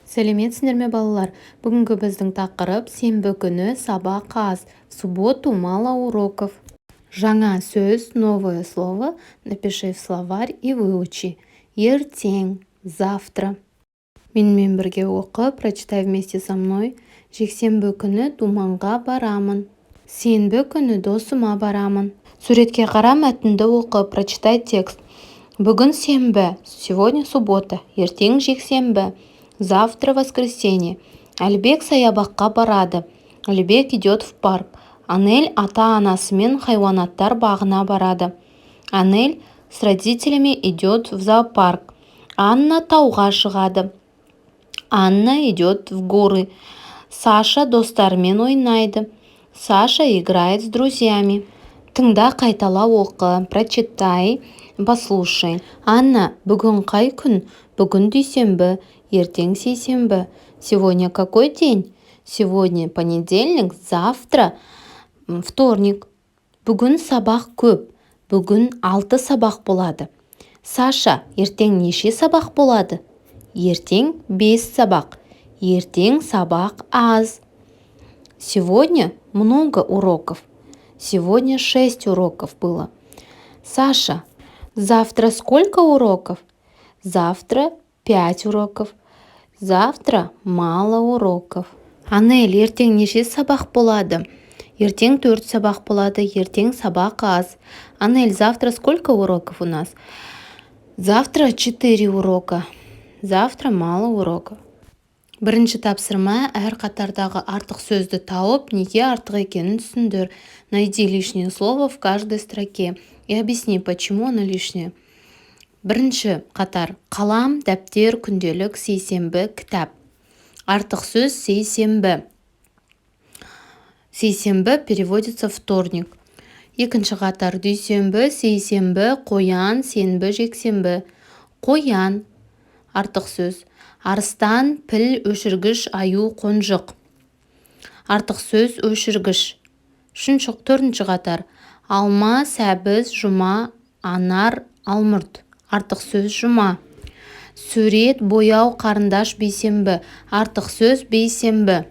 Сәлеметсіңдер ме балалар? Бүгінгі біздің тақырып сенбі күні сабақ аз. В субботу мало уроков. Жаңа сөз, новое слово. Напиши в словарь и выучи. Ертең, завтра. Менімен бірге оқы, прочитай вместе со мной. Жексенбі күні думанға барамын. Сенбі күні досыма барамын. Суретке қара, мәтінді оқы, прочитай текст. Бүгін сенбі, сегодня суббота, ертең жексенбі. Завтра воскресенье. Әлбек саябаққа барады. Әлбек идет в парк. Анель ата-анасымен хайуанаттар бағына барады. Анель с родителями идет в зоопарк. Анна тауға шығады. Анна идет в горы. Саша достарымен ойнайды. Саша играет с друзьями. Тыңда, қайтала оқы, прочитай, послушай. Анна, бүгін қай күн? Бүгін дүйсенбі, ертең сейсенбі. Сегодня какой день? Сегодня понедельник, завтра вторник. Бүгін сабақ көп. Бүгін 6 сабақ болады. Саша, ертең неше сабақ болады? Ертең 5 сабақ. Ертең сабақ аз. Сегодня много уроков. Сегодня 6 уроков было. Саша, завтра сколько уроков? Завтра 5 уроков. Завтра мало уроков. Анель, ертең неше сабақ болады? Ертең 4 сабақ болады. Ертең сабақ аз. Анель, завтра сколько уроков у нас? Завтра 4 урока. Завтра мало уроков. Бірінші тапсырма, әр қатардағы артық сөзді тауып, неге артық екенін түсіндір. Найди лишнее слово в каждой строке и объясни, почему оно лишнее. Бірінші қатар: қалам, дәптер, күнделік, сейсенбі, кітап. Артық сөз сейсенбі. Сейсенбі переводится вторник. Екінші қатар: дүйсенбі, сейсенбі, қоян, сенбі, жексенбі. Қоян. Артық сөз: арыстан, піл, өшіргіш, аю, қонжық. Артық сөз өшіргіш. Төртінші қатар: алма, сәбіз, жұма, анар, алмұрт. Артық сөз жұма. Сурет, бояу, қарындаш, бейсенбі. Артық сөз бейсенбі.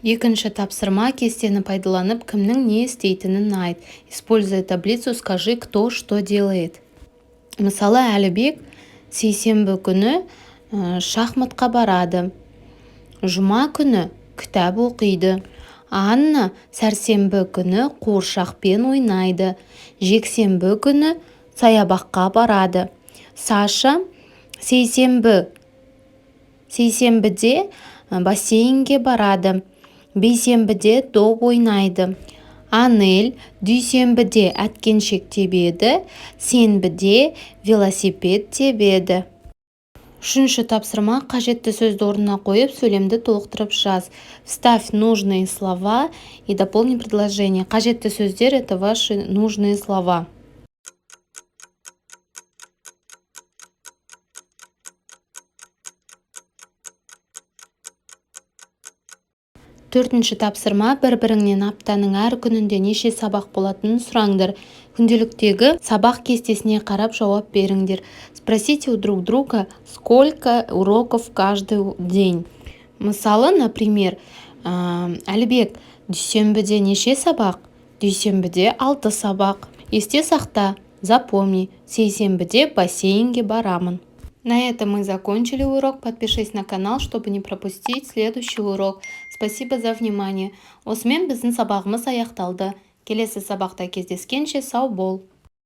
Екінші тапсырма, кестені пайдаланып, кімнің не істейтінін айт. Используя таблицу, скажи, кто что делает. Мысалы, Әлібек сейсенбі күні шахматқа барады. Жұма күні кітап оқиды. Анна сәрсенбі күні қуыршақпен ойнайды. Жексенбі күні саябаққа барады. Саша сейсенбіде бассейнге барады. Бейсенбіде доп ойнайды. Анель дүйсенбіде әткеншек тебеді. Сенбіде велосипед тебеді. Үшінші тапсырма, қажетті сөзді орнына қойып, сөйлемді толықтырып жаз. Вставь нужные слова и дополни предложение. Қажетті сөздер — это ваши нужные слова. Төртінші тапсырма, бір-біріңнен аптаның әр күнінде неше сабақ болатынын сұраңдар. Күнделіктегі сабақ кестесіне қарап жауап беріңдер. Спросите у друг друга, сколько уроков каждый день. Мысалы, например, Әлібек, дүйсенбіде неше сабақ? Дүйсенбіде 6 сабақ. Есте сақта, запомни, сейсенбіде бассейнге барамын. На этом мы закончили урок. Подпишись на канал, чтобы не пропустить следующий урок. Спасибо за внимание. Осымен біздің сабағымыз аяқталды. Келесі сабақта кездескенше сау бол.